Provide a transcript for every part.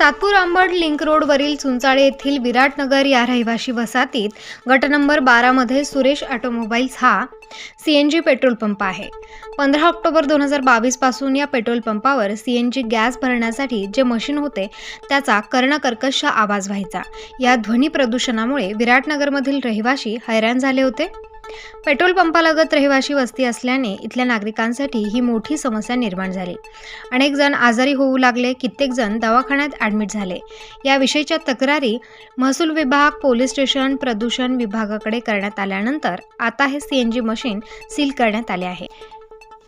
Satpur Ambad link रोडवरील चुंचाळे येथील विराटनगर या रहिवाशी वसाहतीत गट नंबर 12 मध्ये सुरेश ऑटोमोबाईल्स हा सीएनजी पेट्रोल पंप आहे। 15 ऑक्टोबर 2022 पासून या पेट्रोल पंपावर सीएनजी गॅस भरण्यासाठी जे मशीन होते त्याचा कर्णकर्कश आवाज व्हायचा। या ध्वनी प्रदूषणामुळे विराटनगरमधील रहिवाशी हैराण झाले होते। पेट्रोल पंपालगत रहिवाशी वस्ती असल्याने इथल्या नागरिकांसाठी ही मोठी समस्या निर्माण झाली। अनेक जण आजारी होऊ लागले, कित्येक जण दवाखान्यात ॲडमिट झाले। याविषयीच्या तक्रारी महसूल विभाग, पोलीस स्टेशन, प्रदूषण विभागाकडे करण्यात आल्यानंतर आता हे सीएनजी मशीन सील करण्यात आले आहे।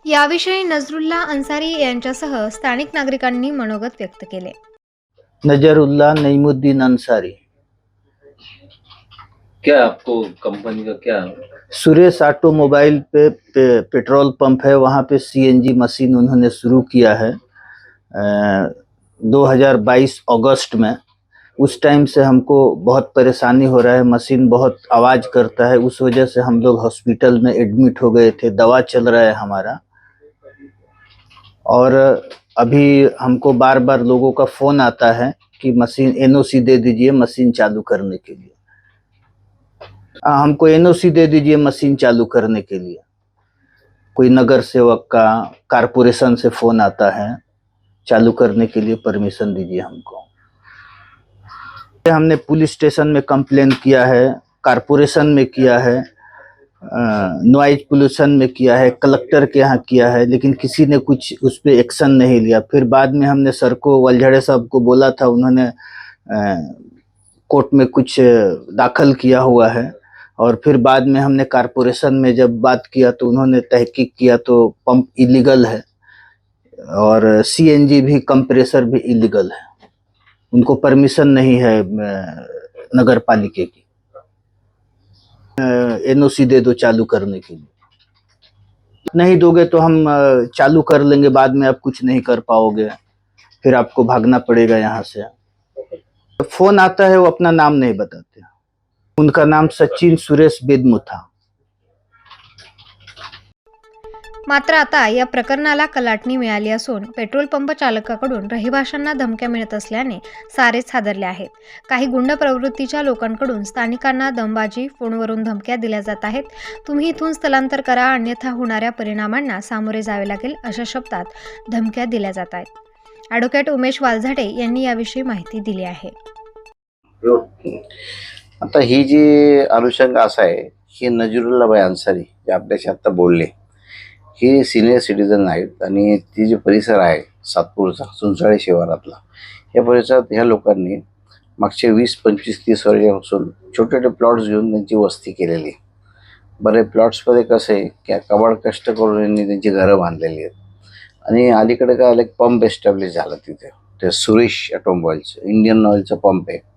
याविषयी नजरुल्ला अन्सारी यांच्यासह स्थानिक नागरिकांनी मनोगत व्यक्त केले। नजरुल्ला नईमुद्दीन अंसारी। क्या आपको कंपनी का क्या? सुरेश ऑटोमोबाइल पे पेट्रोल पंप है, वहाँ पे सीएनजी मशीन उन्होंने शुरू किया है 2022 अगस्त में। उस टाइम से हमको बहुत परेशानी हो रहा है, मशीन बहुत आवाज़ करता है, उस वजह से हम लोग हॉस्पिटल में एडमिट हो गए थे, दवा चल रहा है हमारा। और अभी हमको बार बार लोगों का फ़ोन आता है कि मशीन एनओसी दे दीजिए मशीन चालू करने के लिए। हमको एनओसी दे दीजिए मशीन चालू करने के लिए। कोई नगर सेवक का, कारपोरेशन से फ़ोन आता है, चालू करने के लिए परमिशन दीजिए हमको। हमने पुलिस स्टेशन में कंप्लेन किया है, कारपोरेशन में किया है, नॉइज पोल्यूशन में किया है, कलेक्टर के यहाँ किया है, लेकिन किसी ने कुछ उस पर एक्शन नहीं लिया। फिर बाद में हमने सर को, वलझड़े साहब को बोला था, उन्होंने कोर्ट में कुछ दाखिल किया हुआ है। और फिर बाद में हमने कारपोरेशन में जब बात किया तो उन्होंने तहकीक किया तो पंप इलीगल है और सीएनजी भी कंप्रेसर भी इलीगल है, उनको परमिशन नहीं है नगर पालिका की। एनओसी दे दो चालू करने के लिए। नहीं दोगे तो हम चालू कर लेंगे, बाद में आप कुछ नहीं कर पाओगे, फिर आपको भागना पड़ेगा यहाँ से। फोन आता है, वो अपना नाम नहीं बताते। उनका नाम सचिन सुरेश बेदमू था। मात्र आता या प्रकरणाला कलाटणी मिळाली असून पेट्रोल पंप चालकाकडून रहिवाशांना धमक्या मिळत असल्याने सारेच हादरले आहेत। काही गुंड प्रवृत्तीच्या लोकांकडून स्थानिकांना दमबाजी, फोनवरून धमक्या दिल्या जात आहेत। तुम्ही इथून स्थलांतर करा, अन्यथा होणाऱ्या परिणामांना सामोरे जावे लागेल, अशा शब्दात धमक्या दिल्या जात आहेत। ॲडव्होकेट उमेश वालझाडे यांनी याविषयी माहिती दिली आहे। आता ही जी अनुषंग असा आहे की नजरुल्लाबाई अन्सारी जे आपल्याशी आता बोलले, हे सिनियर सिटीजन आहेत आणि ती जे परिसर आहे सातपूरचा चुंचाळे शिवारातला, या परिसरात ह्या लोकांनी मागचे 20, 25, 30 वर्षापासून छोटे छोटे प्लॉट्स घेऊन त्यांची वस्ती केलेली आहे। बरे प्लॉट्समध्ये कसं आहे की कबाड कष्ट करून यांनी त्यांची घरं बांधलेली आहेत। आणि अलीकडे काय एक पंप एस्टॅब्लिश झाला तिथे, ते सुरेश ऑटोमोबाईल्स इंडियन ऑइलचा पंप आहे।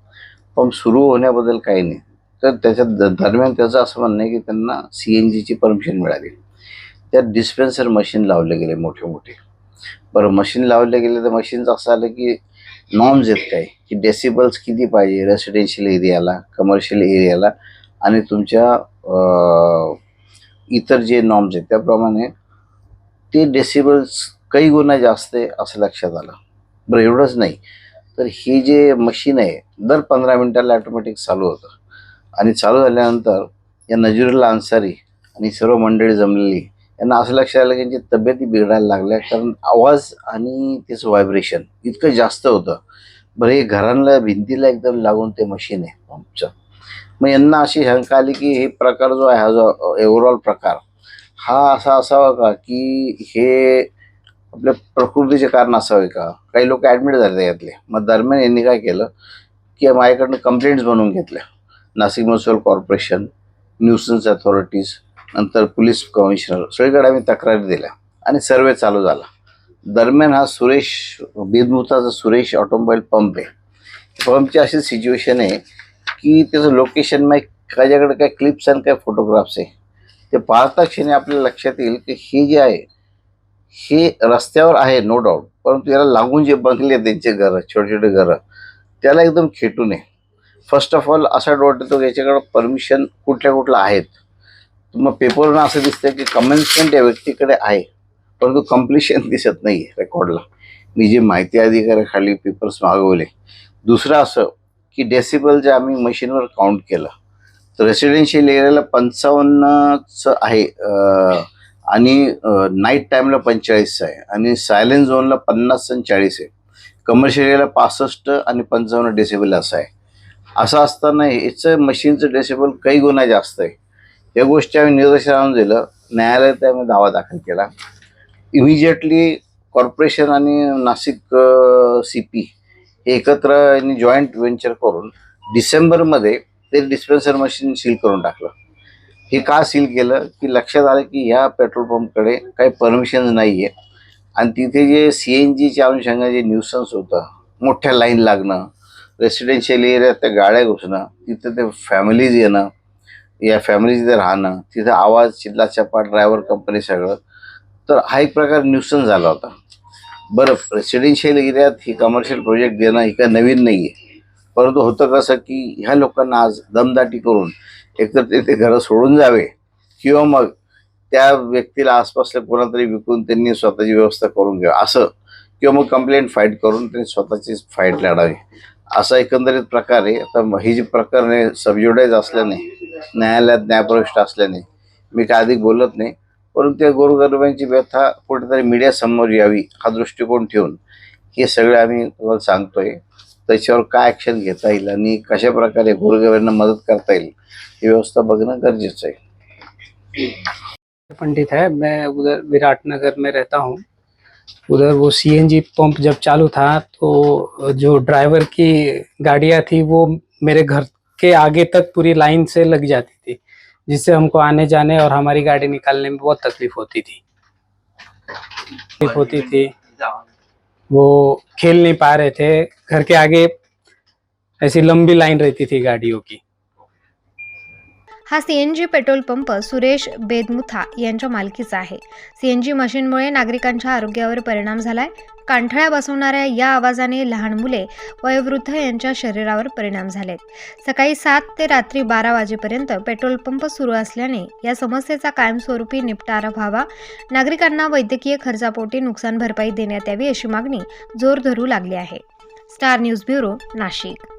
पंप सुरू होण्याबद्दल काही नाही, तर त्याच्या दरम्यान त्याचं असं म्हणणं आहे की त्यांना सीएनजीची परमिशन मिळाली। त्यात डिस्पेन्सर मशीन लावले गेले मोठे मोठे। बरं, मशीन लावले गेले तर मशीनचं असं आलं की नॉर्म्स आहेत काय की डेसिबल्स किती पाहिजे रेसिडेन्शियल एरियाला, कमर्शियल एरियाला आणि तुमच्या इतर जे नॉर्म्स आहेत त्याप्रमाणे ते डेसिबल्स काही गुणा जास्त आहे असं लक्षात आलं। बरं, एवढंच नाही तर हे जे मशीन आहे दर 15 मिनिटाला ऑटोमॅटिक चालू होतं आणि चालू झाल्यानंतर या नजरुल्ला अन्सारी आणि सर्व मंडळी जमलेली यांना असं लक्षात आलं की त्यांची तब्येती बिघडायला लागल्या, कारण आवाज आणि त्याचं व्हायब्रेशन इतकं जास्त होतं। बरं, हे घरांना भिंतीला एकदम लागून ते मशीन आहे पंपचं। मग यांना अशी शंका आली की हे प्रकार जो आहे, हा जो ओव्हरऑल प्रकार हा असा असावा का की हे आपल्या प्रकृतीचे कारण असावे का? काही लोक ॲडमिट झाले यातले। मग दरम्यान यांनी काय केलं की माझ्याकडनं कंप्लेंट्स बनवून घेतल्या, Nashik municipal corporation, nuisance authorities, नंतर पोलीस कमिशनर, सगळीकडे आम्ही तक्रारी दिल्या आणि सर्वे चालू झाला। दरम्यान हा सुरेश बेदमूचा जो सुरेश ऑटोमोबाईल पंप आहे, पंपची अशी सिच्युएशन आहे की त्याचं लोकेशन मग माझ्याकडे काय क्लिप्स आणि काय फोटोग्राफ्स आहे, ते पाहता क्षणी आपल्याला लक्षात येईल की हे जे आहे हे रस्त्यावर आहे नो डाऊट, परंतु याला लागून जे बंगले आहेत त्यांचे घरं, छोटे छोटे घरं, त्याला एकदम खेटून आहे। फर्स्ट ऑफ ऑल असा डाऊट येतो की याच्याकडं परमिशन कुठल्या आहेत। मग पेपरवरून असं दिसतं की कमेन्समेंट या व्यक्तीकडे आहे, परंतु कम्प्लिशन दिसत नाही रेकॉर्डला। मी जे माहिती अधिकाऱ्याखाली पेपर्स मागवले. दुसरं असं की डेसिबल जे आम्ही मशीनवर काउंट केलं तर रेसिडेन्शियल एरियाला 55चं आहे आणि नाईट टाईमला 45 आहे आणि सायलेंट झोनला 50 आणि 40 आहे. कमर्शियल एरियाला 65 आणि 55 डेसिबल असं आहे. असं असताना याचं मशीनचं डेसिबल काही गुणा जास्त आहे. या गोष्टी आम्ही निदर्शनास आणून दिलं. न्यायालयात आम्ही दावा दाखल केला. इमिजिएटली कॉर्पोरेशन आणि नाशिक CP एकत्र आणि जॉईंट व्हेंचर करून डिसेंबरमध्ये ते डिस्पेन्सर मशीन सील करून टाकलं. हे का सील केलं की लक्षात आलं की ह्या पेट्रोल पंपकडे काही परमिशन नाही आहे आणि तिथे जे CNGच्या अनुषंगाने जे न्यूसन्स होतं, मोठ्या लाईन लागणं, रेसिडेन्शियल एरियात त्या गाड्या घुसणं, तिथं ते फॅमिलीज येणं, या फॅमिलीज इथे राहणं, तिथं आवाज चिल्लाचपाट, ड्रायव्हर कंपनी सगळं, तर हा एक प्रकार न्यूसन्स झाला होता. बरं, रेसिडेन्शियल एरियात ही कमर्शियल प्रोजेक्ट देणं ही काही नवीन नाही आहे. परंतु होतं कसं की ह्या लोकांना आज दमदाटी करून एकतर ते घरं सोडून जावे किंवा मग त्या व्यक्तीला आसपासल्या कोणातरी विकून त्यांनी स्वतःची व्यवस्था करून घ्यावी असं, किंवा मग कंप्लेंट फाईट करून त्यांनी स्वतःची फाईट लढावी, असा एकंदरीत प्रकार आहे. आता ही जी प्रकरणे सबज्युडाईज असल्याने, न्यायालयात न्यायप्रविष्ट असल्याने मी काय अधिक बोलत नाही. परंतु त्या गोरगरिबांची व्यथा कुठेतरी मीडियासमोर यावी हा दृष्टिकोन ठेवून हे सगळे आम्ही तुम्हाला सांगतोय. त्याच्यावर काय ॲक्शन घेता येईल आणि कशा प्रकारे गोरगरिबांना मदत करता येईल ही व्यवस्था बघणं गरजेचं आहे. पंडित है, मैं उधर विराटनगर में रहता हूँ. उधर वो CNG पंप जब चालू था तो जो ड्राइवर की गाड़ियाँ थी वो मेरे घर के आगे तक पूरी लाइन से लग जाती थी, जिससे हमको आने जाने और हमारी गाड़ी निकालने में बहुत तकलीफ होती थी. वो खेल नहीं पा रहे थे. घर के आगे ऐसी लंबी लाइन रहती थी गाड़ियों की. हा CNG petrol pump Suresh Bedmutha यांच्या मालकीचा आहे. CNG मशीनमुळे नागरिकांच्या आरोग्यावर परिणाम झालाय. कानठळ्या बसवणाऱ्या या आवाजाने लहान मुले, वयोवृद्ध यांच्या शरीरावर परिणाम झालेत. सकाळी 7 ते रात्री 12 वाजेपर्यंत पेट्रोल पंप सुरू असल्याने या समस्येचा कायमस्वरूपी निपटारा व्हावा, नागरिकांना वैद्यकीय खर्चापोटी नुकसान भरपाई देण्यात यावी अशी मागणी जोर धरू लागली आहे. Star news bureau, Nashik.